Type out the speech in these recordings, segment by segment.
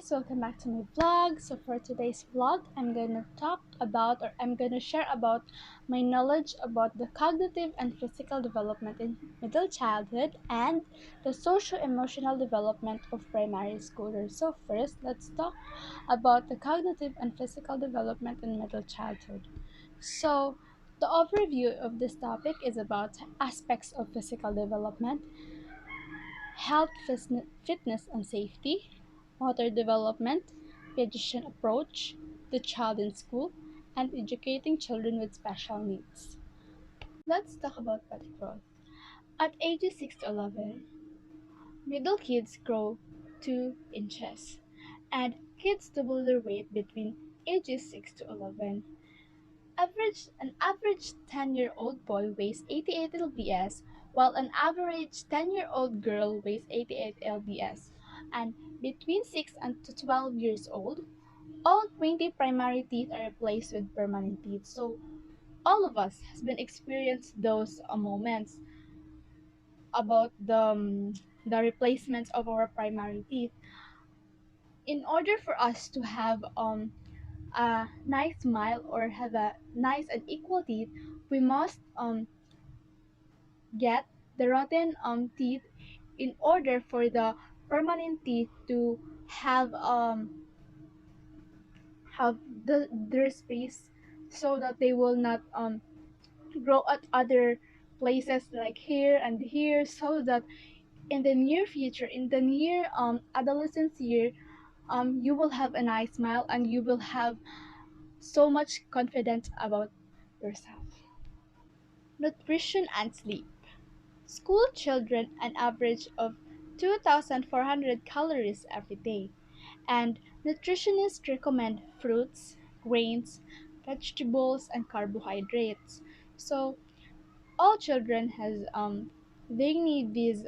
guys, welcome back to my vlog. So for today's vlog, I'm gonna share about my knowledge about the cognitive and physical development in middle childhood and the socio-emotional development of primary schoolers. So first, let's talk about the cognitive and physical development in middle childhood. So the overview of this topic is about aspects of physical development, health, fitness and safety, motor development, pediatrician approach, the child in school, and educating children with special needs. Let's talk about body growth. At ages 6 to 11, middle kids grow 2 inches, and kids double their weight between ages 6 to 11. An average 10-year-old boy weighs 88 lbs, while an average 10-year-old girl weighs 88 lbs. And between 6 and to 12 years old, all 20 primary teeth are replaced with permanent teeth. So all of us has been experienced those moments about the replacements of our primary teeth. In order for us to have a nice smile or have a nice and equal teeth, we must get the rotten teeth in order for the permanent teeth to have their space so that they will not grow at other places like here and here, so that in the near future, in the near adolescence year, you will have a nice smile and you will have so much confidence about yourself. Nutrition and sleep. School children an average of 2,400 calories every day, and nutritionists recommend fruits, grains, vegetables, and carbohydrates. So all children has they need these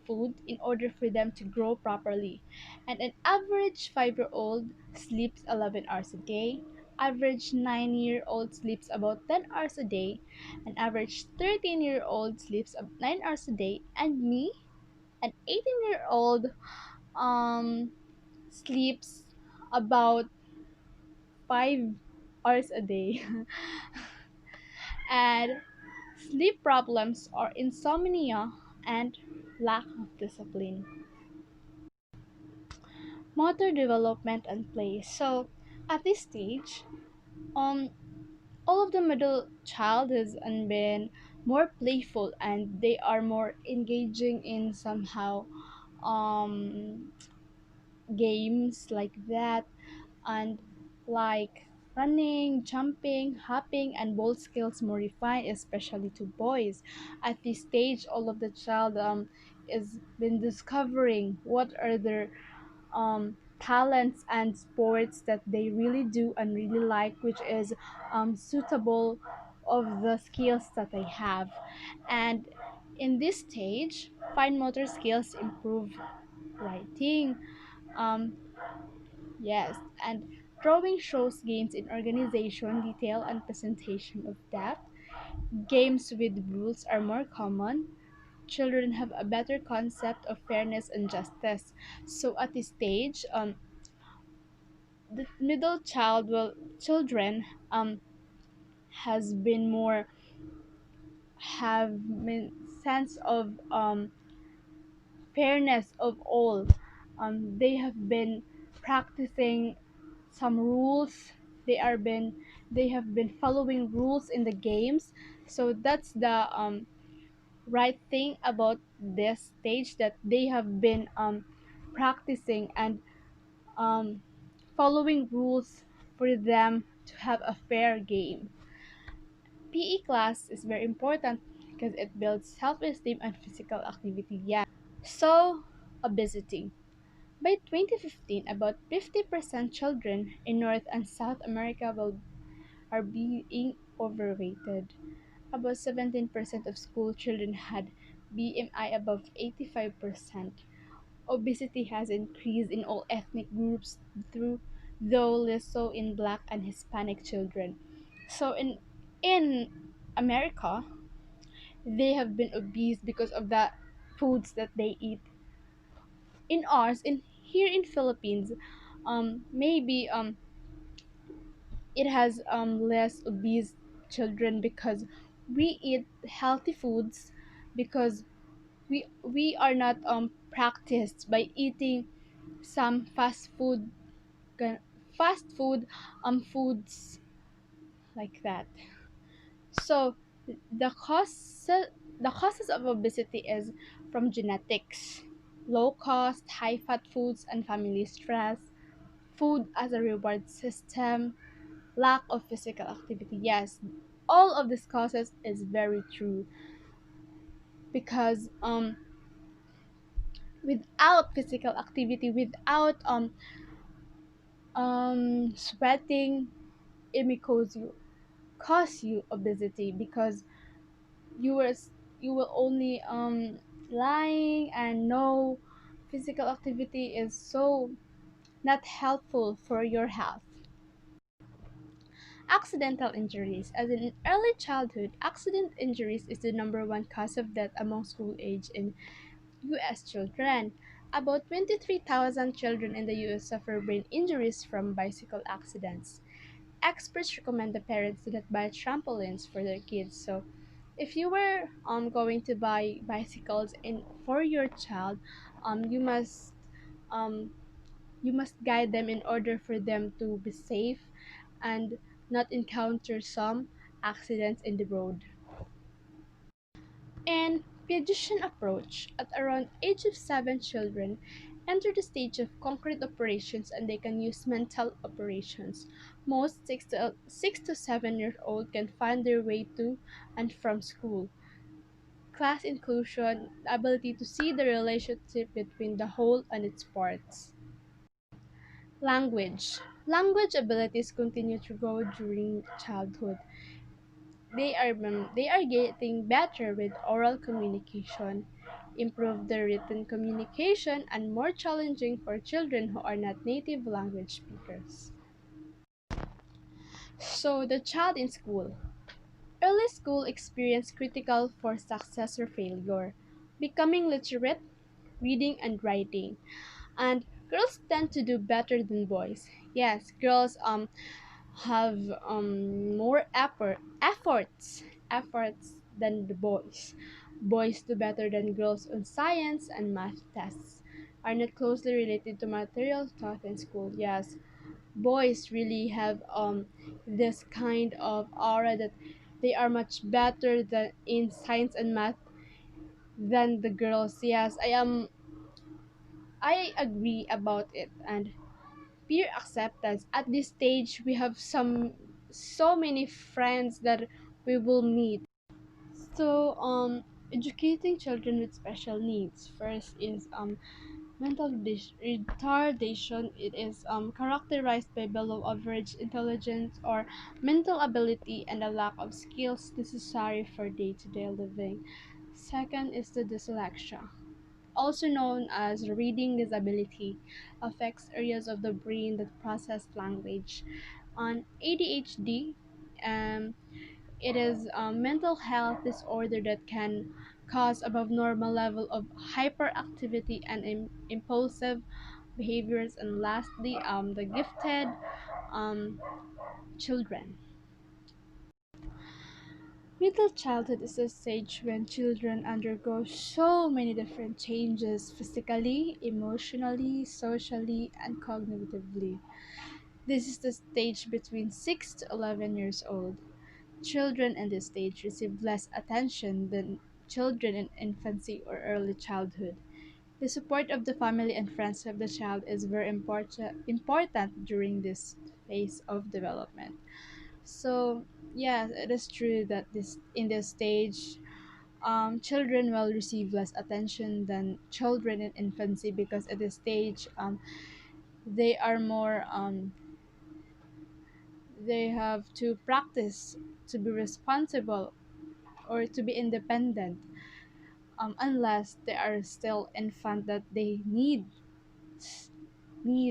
food in order for them to grow properly. And an average 5-year-old sleeps 11 hours a day. Average 9-year-old sleeps about 10 hours a day. An average 13-year-old sleeps 9 hours a day. And me, an 18-year-old, um, sleeps about 5 hours a day. And sleep problems are insomnia and lack of discipline. Motor development and play. So at this stage, um, all of the middle child has been more playful and they are more engaging in somehow um games like that, and like running, jumping, hopping, and ball skills more refined, especially to boys. At this stage, all of the child is been discovering what are their talents and sports that they really do and really like, which is suitable of the skills that they have. And in this stage, fine motor skills improve writing, um, yes, and drawing shows gains in organization, detail, and presentation of depth. Games with rules are more common. Children have a better concept of fairness and justice. So at this stage, the middle child will children has been more have been sense of fairness of all. They have been practicing some rules. They are been they have been following rules in the games. So that's the right thing about this stage, that they have been practicing and um, following rules for them to have a fair game. PE class is very important because it builds self-esteem and physical activity. Yeah. So, obesity. By 2015, about 50% children in North and South America are being overweighted. About 17% of school children had BMI above 85%. Obesity has increased in all ethnic groups, though less so in Black and Hispanic children. So in America, they have been obese because of the foods that they eat. In here in Philippines, maybe it has less obese children because we eat healthy foods, because we are not practiced by eating some ga- fast food foods like that. So the causes of obesity is from genetics, low cost, high fat foods and family stress, food as a reward system, lack of physical activity. Yes, all of these causes is very true because without physical activity, without sweating, it may cause you obesity because you were you will only lying, and no physical activity is so not helpful for your health. Accidental injuries. As in early childhood, accident injuries is the number one cause of death among school age in US children. About 23,000 children in the US suffer brain injuries from bicycle accidents. Experts recommend the parents do not buy trampolines for their kids. So if you were going to buy bicycles in for your child, you um must guide them in order for them to be safe and not encounter some accidents in the road. And pediatrician approach. At around age of 7, children enter the stage of concrete operations and they can use mental operations. Most 6 to 7-year old can find their way to and from school. Class inclusion, the ability to see the relationship between the whole and its parts. Language. Language abilities continue to grow during childhood. They are getting better with oral communication, improve their written communication, and more challenging for children who are not native language speakers. So the child in school. Early school experience critical for success or failure. Becoming literate, reading and writing. And girls tend to do better than boys. Yes, girls have more efforts than the boys. Boys do better than girls on science and math tests. Are not closely related to material taught in school. Yes, boys really have this kind of aura that they are much better than in science and math than the girls. Yes, I agree about it. And peer acceptance. At this stage, we have so many friends that we will meet. So, educating children with special needs. First is retardation. It is characterized by below average intelligence or mental ability and a lack of skills necessary for day-to-day living. Second is the dyslexia, also known as reading disability, affects areas of the brain that process language. On ADHD, um, it is a mental health disorder that can cause above normal level of hyperactivity and impulsive behaviors. And lastly, the gifted um, children. Middle childhood is a stage when children undergo so many different changes physically, emotionally, socially, and cognitively. This is the stage between 6 to 11 years old. Children in this stage receive less attention than children in infancy or early childhood. The support of the family and friends of the child is very important during this phase of development. So, yes, it is true that this in this stage, children will receive less attention than children in infancy because at this stage, they are more they have to practice to be responsible or to be independent, unless they are still infant that they need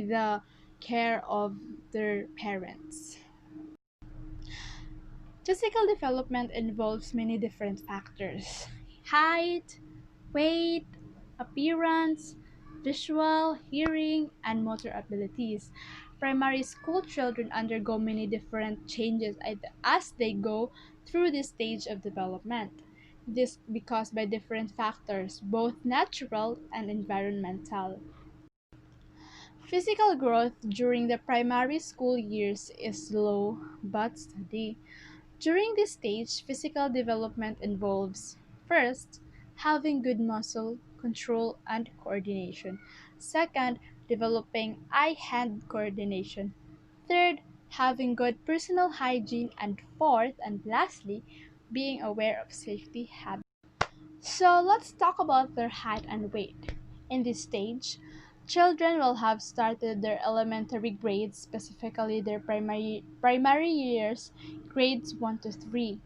the care of their parents. Physical development involves many different factors: height, weight, appearance, visual, hearing, and motor abilities. Primary school children undergo many different changes as they go through this stage of development. This because by different factors, both natural and environmental. Physical growth during the primary school years is slow but steady. During this stage, physical development involves first, having good muscle control and coordination. Second, developing eye hand coordination. Third, having good personal hygiene. And fourth, and lastly, being aware of safety habits. So let's talk about their height and weight. In this stage, children will have started their elementary grades, specifically their primary years, grades 1 to 3.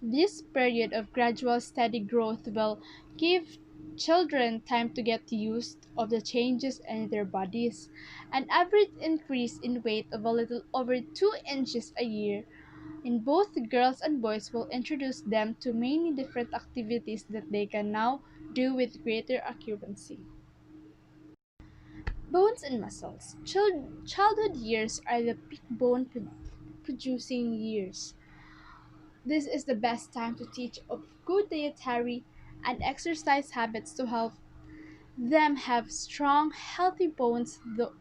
This period of gradual steady growth will give children time to get used of the changes in their bodies. An average increase in weight of a little over 2 inches a year in both girls and boys will introduce them to many different activities that they can now do with greater accuracy. Bones and muscles. Childhood years are the peak producing years. This is the best time to teach of good dietary and exercise habits to help them have strong, healthy bones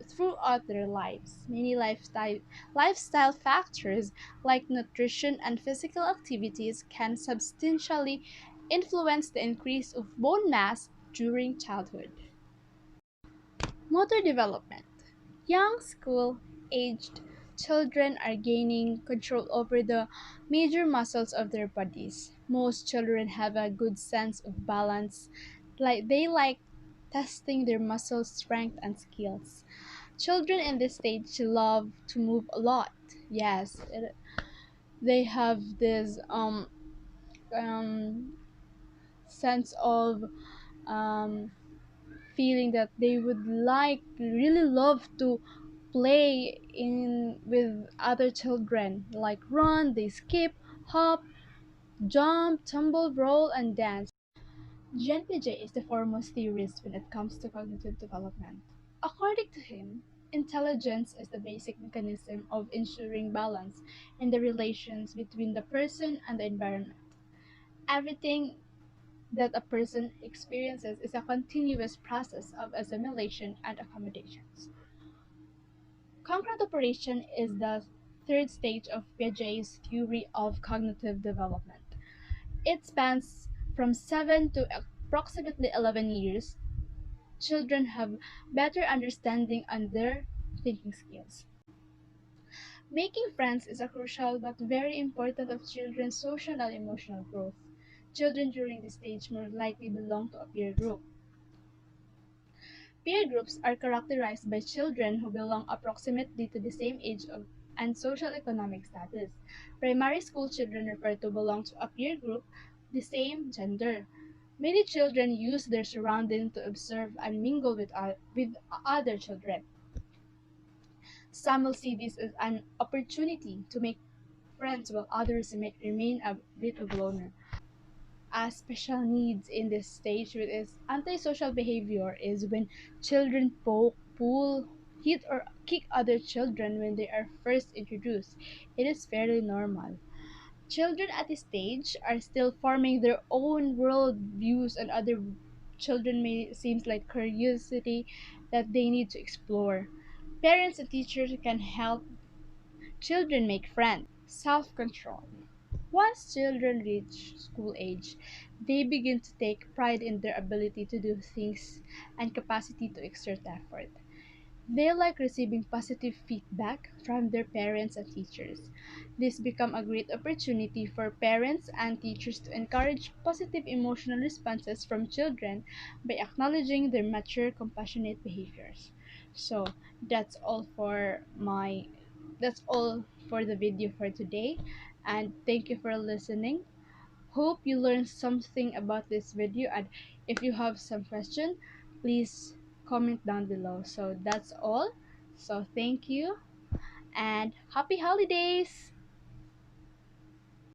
throughout their lives. Many lifestyle factors like nutrition and physical activities can substantially influence the increase of bone mass during childhood. Motor development. Young school aged children are gaining control over the major muscles of their bodies. Most children have a good sense of balance, like they like testing their muscle strength and skills. Children in this stage love to move a lot. Yes, they have this um sense of um feeling that they would really love to play in with other children, like run, they skip, hop, jump, tumble, roll, and dance. Jean Piaget is the foremost theorist when it comes to cognitive development. According to him, intelligence is the basic mechanism of ensuring balance in the relations between the person and the environment. Everything that a person experiences is a continuous process of assimilation and accommodations. Concrete operation is the third stage of Piaget's theory of cognitive development. It spans from 7 to approximately 11 years. Children have better understanding and their thinking skills. Making friends is a crucial but very important of children's social and emotional growth. Children during this stage more likely belong to a peer group. Peer groups are characterized by children who belong approximately to the same age of and social economic status. Primary school children refer to belong to a peer group the same gender. Many children use their surroundings to observe and mingle with other children. Some will see this as an opportunity to make friends while others remain a bit of loner. As special needs in this stage with its antisocial behavior is when children poke, pull, hit or kick other children when they are first introduced. It is fairly normal. Children at this stage are still forming their own world views and other children may seems like curiosity that they need to explore. Parents and teachers can help children make friends. Self-control. Once children reach school age, they begin to take pride in their ability to do things and capacity to exert effort. They like receiving positive feedback from their parents and teachers. This becomes a great opportunity for parents and teachers to encourage positive emotional responses from children by acknowledging their mature, compassionate behaviors. So that's all for my that's all for the video for today, and thank you for listening. Hope you learned something about this video, and if you have some question, please comment down below. So that's all. So thank you and happy holidays.